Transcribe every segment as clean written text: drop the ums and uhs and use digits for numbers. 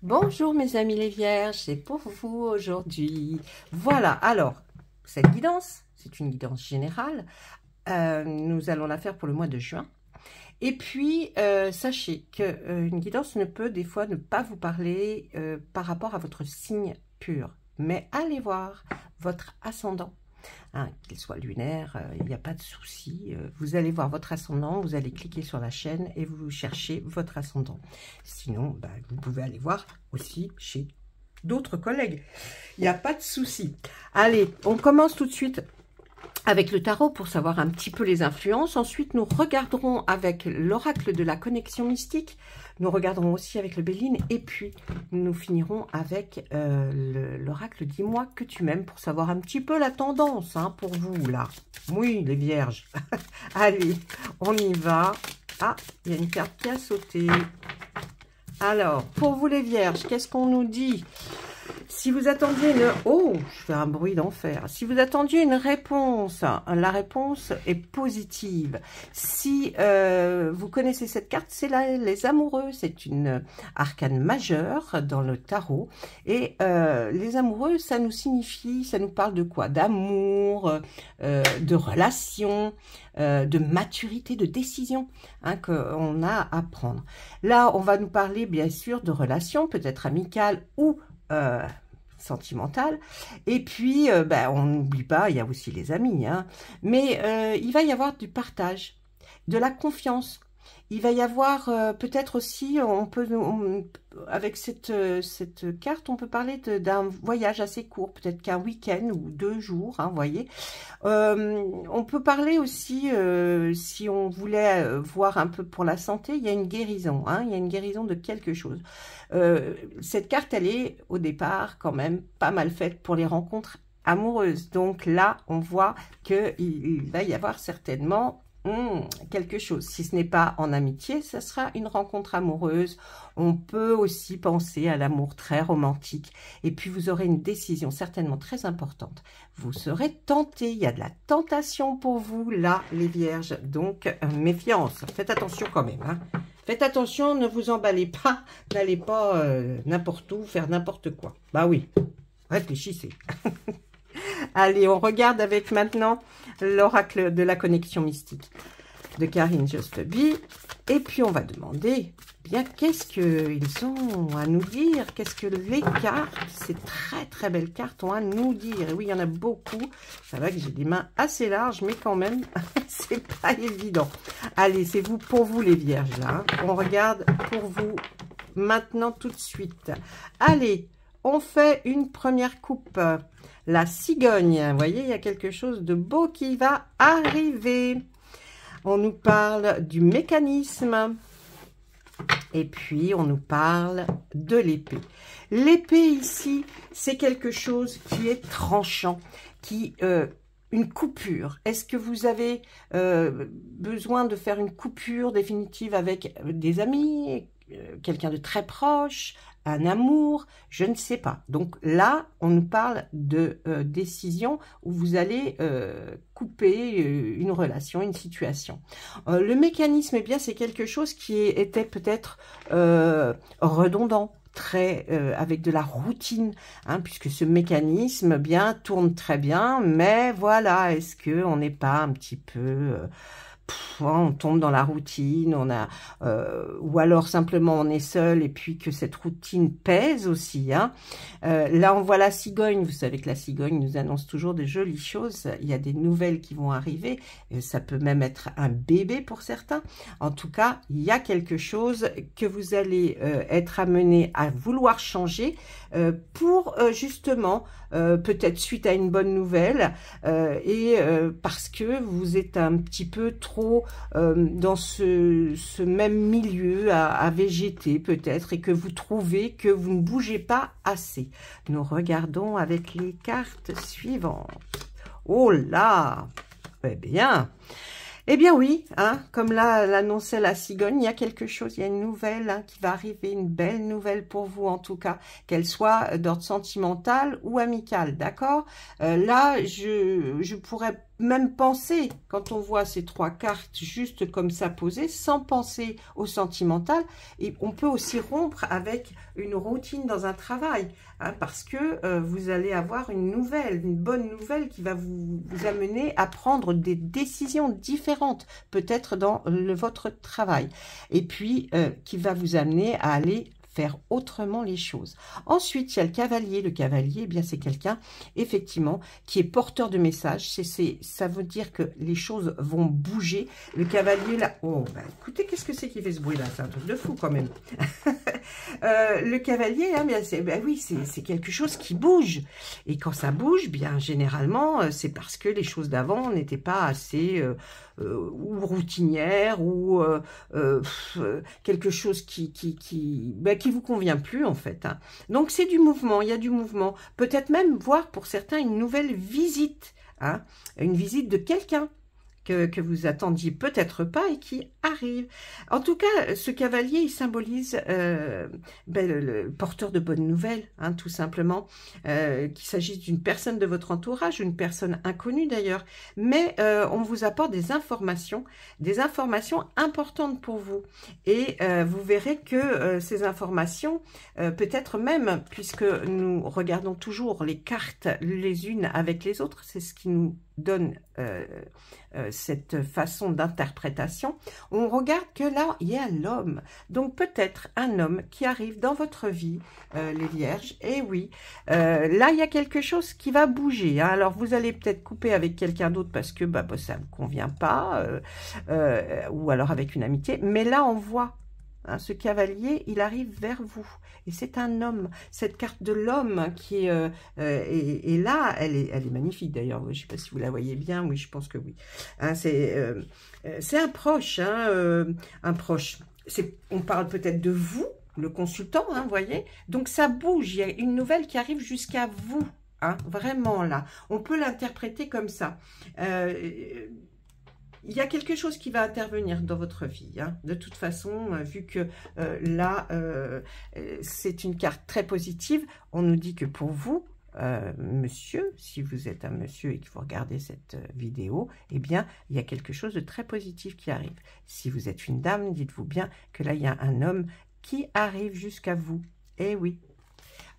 Bonjour mes amis les vierges, c'est pour vous aujourd'hui. Voilà, alors, cette guidance, c'est une guidance générale. Nous allons la faire pour le mois de juin. Et puis, sachez qu'une guidance ne peut des fois ne pas vous parler par rapport à votre signe pur. Mais allez voir votre ascendant. Hein, qu'il soit lunaire, il n'y a pas de souci. Vous allez voir votre ascendant, vous allez cliquer sur la chaîne et vous cherchez votre ascendant. Sinon, vous pouvez aller voir aussi chez d'autres collègues. Il n'y a pas de souci. Allez, on commence tout de suite avec le tarot pour savoir un petit peu les influences. Ensuite, nous regarderons avec l'oracle de la connexion mystique. Nous regarderons aussi avec le Béline. Et puis, nous finirons avec l'oracle Dis-moi que tu m'aimes pour savoir un petit peu la tendance hein, pour vous, là. Oui, les vierges. Allez, on y va. Ah, il y a une carte qui a sauté. Alors, pour vous les vierges, qu'est-ce qu'on nous dit ? Si vous attendiez une... Oh, je fais un bruit d'enfer. Si vous attendiez une réponse, la réponse est positive. Si vous connaissez cette carte, c'est les amoureux. C'est une arcane majeure dans le tarot. Et les amoureux, ça nous signifie, ça nous parle de quoi? D'amour, de relations, de maturité, de décision hein, qu'on a à prendre. Là, on va nous parler bien sûr de relations, peut-être amicales ou sentimentale. Et puis, on n'oublie pas, il y a aussi les amis. Hein. Mais il va y avoir du partage, de la confiance. Il va y avoir peut-être aussi, avec cette carte, on peut parler d'un voyage assez court, peut-être qu'un week-end ou 2 jours, hein, vous voyez. On peut parler aussi, si on voulait voir un peu pour la santé, il y a une guérison, hein, il y a une guérison de quelque chose. Cette carte, elle est au départ quand même pas mal faite pour les rencontres amoureuses. Donc là, on voit qu'il va y avoir certainement quelque chose. Si ce n'est pas en amitié, ce sera une rencontre amoureuse. On peut aussi penser à l'amour très romantique. Et puis, vous aurez une décision certainement très importante. Vous serez tenté. Il y a de la tentation pour vous, là, les vierges. Donc, méfiance. Faites attention quand même. Hein. Faites attention, ne vous emballez pas. N'allez pas n'importe où, faire n'importe quoi. Bah oui, réfléchissez. Allez, on regarde avec maintenant l'oracle de la connexion mystique de Karine Josteby. Et puis, on va demander, bien, qu'est-ce qu'ils ont à nous dire? Qu'est-ce que les cartes, ces très, très belles cartes, ont à nous dire? Et oui, il y en a beaucoup. C'est vrai que j'ai des mains assez larges, mais quand même, c'est pas évident. Allez, c'est vous pour vous, les vierges, là. Hein. On regarde pour vous maintenant, tout de suite. Allez, on fait une première coupe. La cigogne, vous voyez, il y a quelque chose de beau qui va arriver. On nous parle du mécanisme. Et puis, on nous parle de l'épée. L'épée, ici, c'est quelque chose qui est tranchant, une coupure. Est-ce que vous avez besoin de faire une coupure définitive avec des amis, quelqu'un de très proche, un amour, je ne sais pas. Donc là, on nous parle de décision où vous allez couper une relation, une situation. Le mécanisme, eh bien, c'est quelque chose qui était peut-être redondant, très avec de la routine, hein, puisque ce mécanisme bien tourne très bien, mais voilà, est-ce que on n'est pas un petit peu on tombe dans la routine, ou alors simplement on est seul et puis que cette routine pèse aussi. Hein. Là, on voit la cigogne. Vous savez que la cigogne nous annonce toujours de jolies choses. Il y a des nouvelles qui vont arriver. Ça peut même être un bébé pour certains. En tout cas, il y a quelque chose que vous allez être amené à vouloir changer pour justement, peut-être suite à une bonne nouvelle parce que vous êtes un petit peu trop dans ce même milieu à végéter peut-être et que vous trouvez que vous ne bougez pas assez. Nous regardons avec les cartes suivantes. Oh là! Eh bien oui, hein, comme l'annonçait la cigogne, il y a quelque chose, il y a une nouvelle hein, qui va arriver, une belle nouvelle pour vous en tout cas, qu'elle soit d'ordre sentimental ou amical, d'accord? Là, je pourrais même penser, quand on voit ces 3 cartes juste comme ça posées, sans penser au sentimental, et on peut aussi rompre avec une routine dans un travail, hein, parce que vous allez avoir une bonne nouvelle qui va vous amener à prendre des décisions différentes, peut-être dans votre travail, et puis qui va vous amener à aller faire autrement les choses. Ensuite, il y a le cavalier. Le cavalier, eh bien, c'est quelqu'un, effectivement, qui est porteur de messages. Ça veut dire que les choses vont bouger. Le cavalier, là... Oh, bah, écoutez, qu'est-ce que c'est qui fait ce bruit-là? C'est un truc de fou, quand même. Le cavalier, là, bien, oui, c'est quelque chose qui bouge. Et quand ça bouge, bien, généralement, c'est parce que les choses d'avant n'étaient pas assez... ou routinière, ou quelque chose qui vous convient plus, en fait. Hein. Donc, c'est du mouvement, il y a du mouvement. Peut-être même voir pour certains une nouvelle visite, hein, une visite de quelqu'un que vous attendiez peut-être pas et qui arrive. En tout cas, ce cavalier, il symbolise le porteur de bonnes nouvelles, hein, tout simplement, qu'il s'agisse d'une personne de votre entourage, une personne inconnue d'ailleurs, mais on vous apporte des informations importantes pour vous. Et vous verrez que ces informations, peut-être même, puisque nous regardons toujours les cartes les unes avec les autres, c'est ce qui nous donne cette façon d'interprétation, on regarde que là, il y a l'homme. Donc peut-être un homme qui arrive dans votre vie, les vierges, et oui, là, il y a quelque chose qui va bouger. Hein. Alors, vous allez peut-être couper avec quelqu'un d'autre parce que ça ne vous convient pas, ou alors avec une amitié, mais là, on voit hein, ce cavalier, il arrive vers vous. Et c'est un homme. Cette carte de l'homme qui est là, elle est magnifique d'ailleurs. Je ne sais pas si vous la voyez bien. Oui, je pense que oui. Hein, c'est un proche. Hein, un proche. On parle peut-être de vous, le consultant, hein, voyez. Donc ça bouge. Il y a une nouvelle qui arrive jusqu'à vous. Hein, vraiment là. On peut l'interpréter comme ça. Il y a quelque chose qui va intervenir dans votre vie. Hein. De toute façon, vu que là, c'est une carte très positive, on nous dit que pour vous, monsieur, si vous êtes un monsieur et que vous regardez cette vidéo, eh bien, il y a quelque chose de très positif qui arrive. Si vous êtes une dame, dites-vous bien que là, il y a un homme qui arrive jusqu'à vous. Eh oui.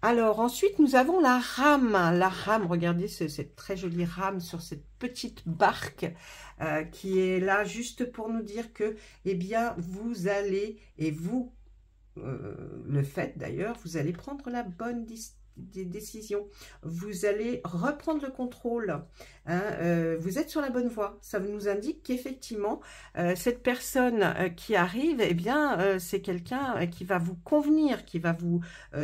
Alors, ensuite, nous avons la rame. La rame, regardez cette très jolie rame sur cette petite barque qui est là juste pour nous dire que, eh bien, vous allez, et vous, le faites d'ailleurs, vous allez prendre la bonne des décisions, vous allez reprendre le contrôle, hein, vous êtes sur la bonne voie. Ça nous indique qu'effectivement cette personne qui arrive, eh bien c'est quelqu'un qui va vous convenir, qui va vous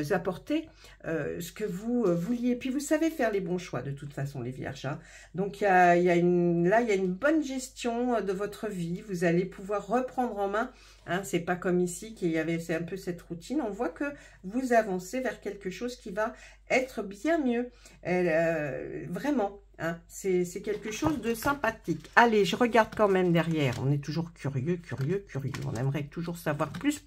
apporter ce que vous vouliez. Puis vous savez faire les bons choix de toute façon, les vierges, hein. Donc là il y a une bonne gestion de votre vie, vous allez pouvoir reprendre en main. Hein, c'est pas comme ici c'est un peu cette routine. On voit que vous avancez vers quelque chose qui va être bien mieux. Vraiment, hein, c'est quelque chose de sympathique. Allez, je regarde quand même derrière. On est toujours curieux. On aimerait toujours savoir plus.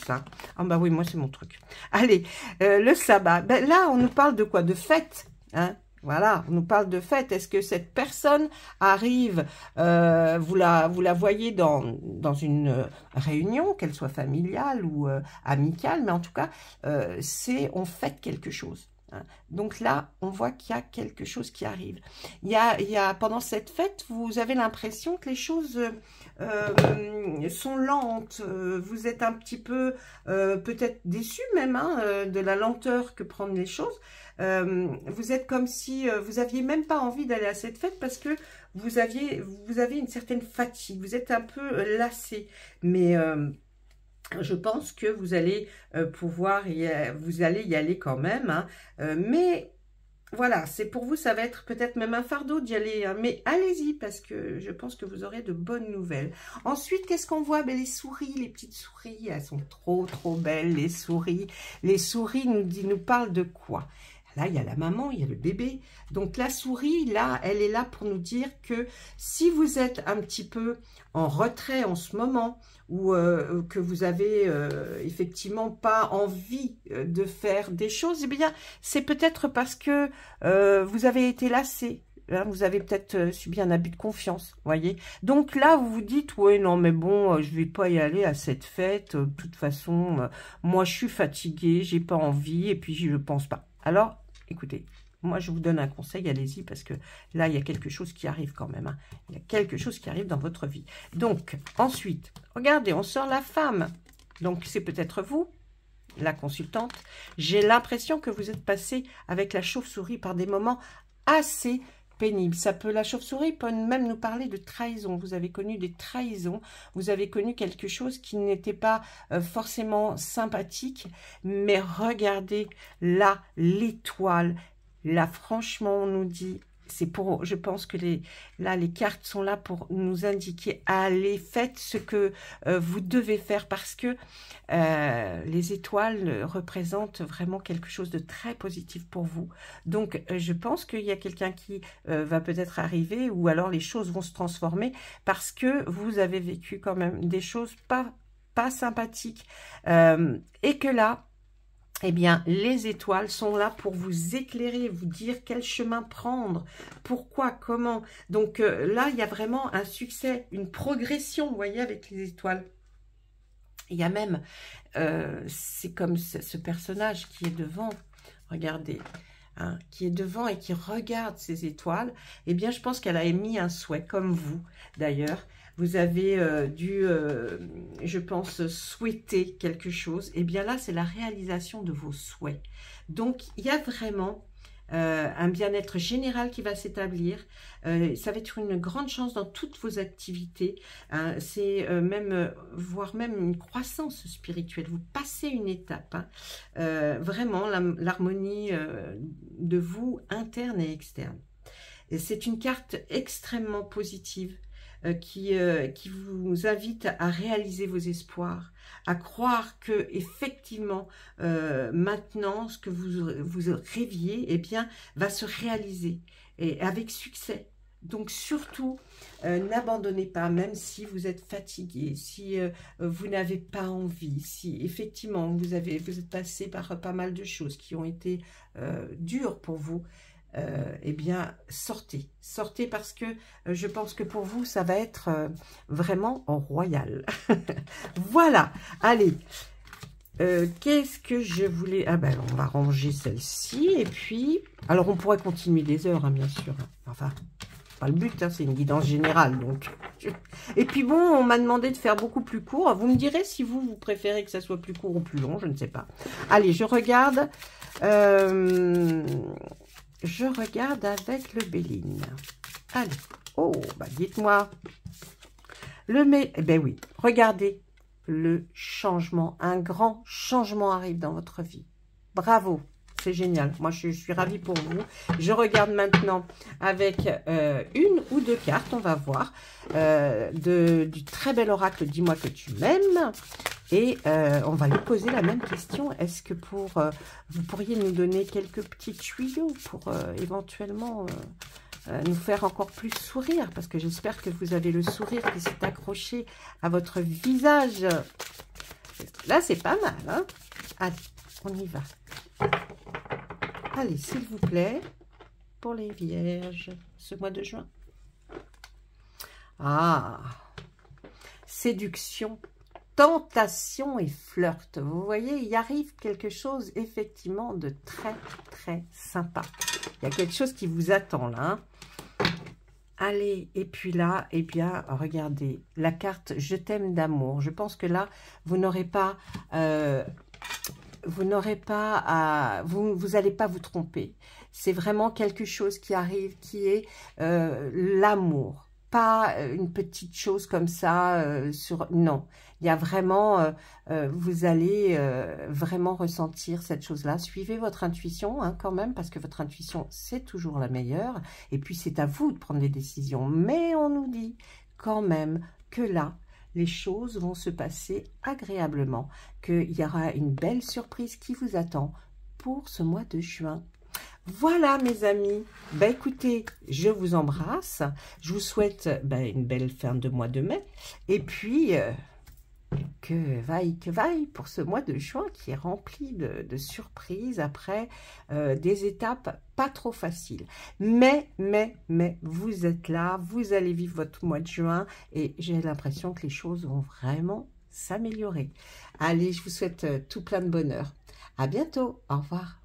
Hein. Ah bah oui, moi c'est mon truc. Allez, le sabbat. Ben, là, on nous parle de quoi? De fête, hein. Voilà, on nous parle de fête. Est-ce que cette personne arrive, vous la voyez dans une réunion, qu'elle soit familiale ou amicale, mais en tout cas, on fête quelque chose. Hein. Donc là, on voit qu'il y a quelque chose qui arrive. Pendant cette fête, vous avez l'impression que les choses sont lentes. Vous êtes un petit peu peut-être déçu même hein, de la lenteur que prennent les choses. Vous êtes comme si vous aviez même pas envie d'aller à cette fête parce que vous avez une certaine fatigue, vous êtes un peu lassé, mais je pense que vous allez pouvoir vous allez y aller quand même, hein, mais voilà, c'est pour vous, ça va être peut-être même un fardeau d'y aller, hein, mais allez-y parce que je pense que vous aurez de bonnes nouvelles. Ensuite, qu'est-ce qu'on voit? Ben, les souris, les petites souris, elles sont trop belles, les souris. Les souris nous parlent de quoi? Là, il y a la maman, il y a le bébé. Donc, la souris, là, elle est là pour nous dire que si vous êtes un petit peu en retrait en ce moment ou que vous avez effectivement pas envie de faire des choses, eh bien, c'est peut-être parce que vous avez été lassé. hein, vous avez peut-être subi un abus de confiance, voyez. Donc là, vous vous dites, ouais, non, mais bon, je vais pas y aller à cette fête. De toute façon, moi, je suis fatiguée, j'ai pas envie, et puis je pense pas. Alors, écoutez, moi, je vous donne un conseil, allez-y, parce que là, il y a quelque chose qui arrive quand même. Hein. Il y a quelque chose qui arrive dans votre vie. Donc, ensuite, regardez, on sort la femme. Donc, c'est peut-être vous, la consultante. J'ai l'impression que vous êtes passé avec la chauve-souris par des moments assez pénibles. La chauve-souris peut même nous parler de trahison. Vous avez connu des trahisons. Vous avez connu quelque chose qui n'était pas forcément sympathique. Mais regardez là, l'étoile. Là, franchement, on nous dit, c'est pour, je pense que les cartes sont là pour nous indiquer, allez, faites ce que vous devez faire, parce que les étoiles représentent vraiment quelque chose de très positif pour vous. Donc, je pense qu'il y a quelqu'un qui va peut-être arriver, ou alors les choses vont se transformer, parce que vous avez vécu quand même des choses pas sympathiques, et que là, eh bien, les étoiles sont là pour vous éclairer, vous dire quel chemin prendre, pourquoi, comment. Donc là, il y a vraiment un succès, une progression, vous voyez, avec les étoiles. Il y a même, c'est comme ce personnage qui est devant, regardez, hein, qui est devant et qui regarde ces étoiles. Eh bien, je pense qu'elle a émis un souhait, comme vous, d'ailleurs. Vous avez dû, je pense, souhaiter quelque chose. Et bien là, c'est la réalisation de vos souhaits. Donc, il y a vraiment un bien-être général qui va s'établir. Ça va être une grande chance dans toutes vos activités. Hein. C'est même, voire même une croissance spirituelle. Vous passez une étape. Hein. Vraiment, l'harmonie de vous, interne et externe. C'est une carte extrêmement positive. Qui vous invite à réaliser vos espoirs, à croire que effectivement maintenant ce que vous rêviez, eh bien, va se réaliser et avec succès. Donc surtout, n'abandonnez pas, même si vous êtes fatigué, si vous n'avez pas envie, si effectivement vous êtes passé par pas mal de choses qui ont été dures pour vous. Eh bien, sortez parce que je pense que pour vous, ça va être vraiment royal. Voilà, allez, qu'est-ce que je voulais... Ah ben, on va ranger celle-ci, et puis... Alors, on pourrait continuer des heures, hein, bien sûr. Enfin, pas le but, hein, c'est une guidance générale, donc... Et puis bon, on m'a demandé de faire beaucoup plus court. Vous me direz si vous préférez que ça soit plus court ou plus long, je ne sais pas. Allez, je regarde... Je regarde avec le Béline. Allez. Oh, bah dites-moi. Eh ben oui, regardez le changement. Un grand changement arrive dans votre vie. Bravo, c'est génial. Moi, je suis ravie pour vous. Je regarde maintenant avec une ou deux cartes, on va voir, du très bel oracle « Dis-moi que tu m'aimes ». Et on va lui poser la même question. Est-ce que vous pourriez nous donner quelques petits tuyaux pour éventuellement nous faire encore plus sourire? Parce que j'espère que vous avez le sourire qui s'est accroché à votre visage. Là, c'est pas mal. Hein? Allez, on y va. Allez, s'il vous plaît, pour les vierges, ce mois de juin. Ah, séduction. Tentation et flirt. Vous voyez, il arrive quelque chose effectivement de très, très sympa. Il y a quelque chose qui vous attend là. Hein. Allez, et puis là, eh bien, regardez, la carte « Je t'aime d'amour ». Je pense que là, vous n'aurez pas... vous n'allez pas vous tromper. C'est vraiment quelque chose qui arrive, qui est l'amour. Pas une petite chose comme ça, non. Il y a vraiment, vous allez vraiment ressentir cette chose-là. Suivez votre intuition hein, quand même, parce que votre intuition, c'est toujours la meilleure. Et puis, c'est à vous de prendre des décisions. Mais on nous dit quand même que là, les choses vont se passer agréablement, qu'il y aura une belle surprise qui vous attend pour ce mois de juin. Voilà mes amis, ben écoutez, je vous embrasse, je vous souhaite une belle fin de mois de mai, et puis que vaille pour ce mois de juin qui est rempli de surprises après des étapes pas trop faciles. Mais, vous êtes là, vous allez vivre votre mois de juin et j'ai l'impression que les choses vont vraiment s'améliorer. Allez, je vous souhaite tout plein de bonheur. À bientôt, au revoir.